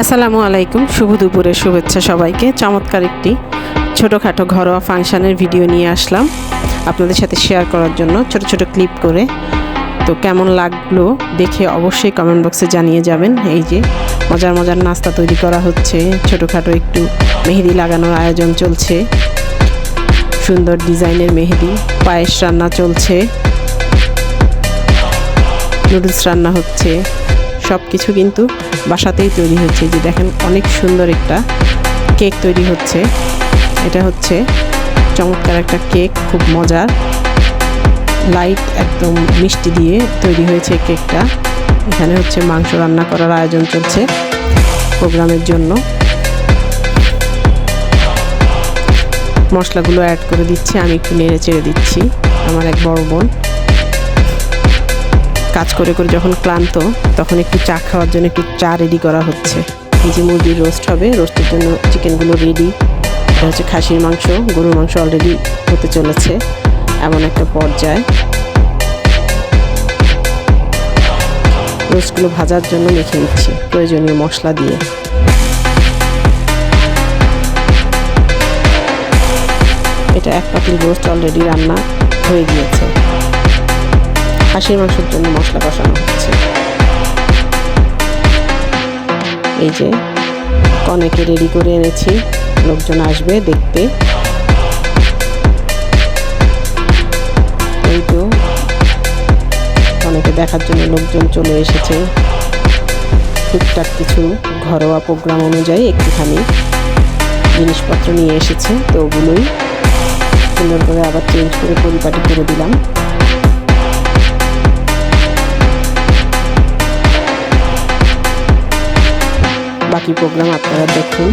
আসসালামু আলাইকুম, শুভ দুপুরের শুভেচ্ছা সবাইকে। চমৎকার একটি ছোটোখাটো ঘরোয়া ফাংশনের ভিডিও নিয়ে আসলাম আপনাদের সাথে শেয়ার করার জন্য, ছোট ছোট ক্লিপ করে। তো কেমন লাগলো দেখে অবশ্যই কমেন্ট বক্সে জানিয়ে যাবেন। এই যে মজার মজার নাস্তা তৈরি করা হচ্ছে, ছোটোখাটো একটু মেহেদি লাগানোর আয়োজন চলছে, সুন্দর ডিজাইনের মেহেদি, পায়েস রান্না চলছে, নুডলস রান্না হচ্ছে, সব কিছু কিন্তু বাসাতেই তৈরি হচ্ছে। যে দেখেন অনেক সুন্দর একটা কেক তৈরি হচ্ছে। এটা হচ্ছে চমৎকার একটা কেক, খুব মজার, লাইট একদম মিষ্টি দিয়ে তৈরি হয়েছে কেকটা। এখানে হচ্ছে মাংস রান্না করার আয়োজন চলছে প্রোগ্রামের জন্য। মশলাগুলো অ্যাড করে দিচ্ছে, আমি একটু নেড়ে চেড়ে দিচ্ছি। আমার এক বড় বোন কাজ করে করে যখন ক্লান্ত, তখন একটু চা খাওয়ার জন্য একটু চা রেডি করা হচ্ছে। এই যে মুরগির রোস্ট হবে, রোস্টের জন্য চিকেনগুলো রেডি। এটা হচ্ছে খাসির মাংস, গরুর মাংস অলরেডি হতে চলেছে এমন একটা পর্যায়ে। রোস্টগুলো ভাজার জন্য মেখে নিচ্ছি প্রয়োজনীয় মশলা দিয়ে। এটা এক পাতিল রোস্ট অলরেডি রান্না হয়ে গিয়েছে। খাসির মাংসের জন্য মশলা কষানো হচ্ছে। এই যে কনেকে রেডি করে এনেছি, লোকজন আসবে দেখতে। এই তো কনেকে দেখার জন্য লোকজন চলে এসেছে। টুকটাক কিছু ঘরোয়া প্রোগ্রাম অনুযায়ী একটুখানি জিনিসপত্র নিয়ে এসেছে, তো ওগুলোই সুন্দর করে আবার চেঞ্জ করে পরিপাটি করে দিলাম। বাকি প্রোগ্রাম আপনারা দেখুন,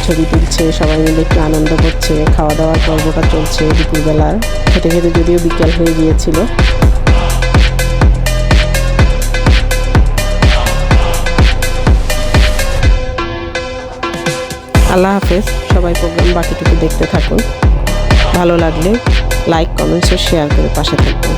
ছবি তুলছে, সবাই মিলে একটু আনন্দ করছে, খাওয়া দাওয়ার পর্বটা চলছে দুপুরবেলার। খেতে খেতে যদিও বিকেল হয়ে গিয়েছিল। আল্লাহ হাফেজ, সবাই প্রোগ্রাম বাকিটুকু দেখতে থাকুন। ভালো লাগলে লাইক, কমেন্টস ও শেয়ার করে পাশে থাকুন।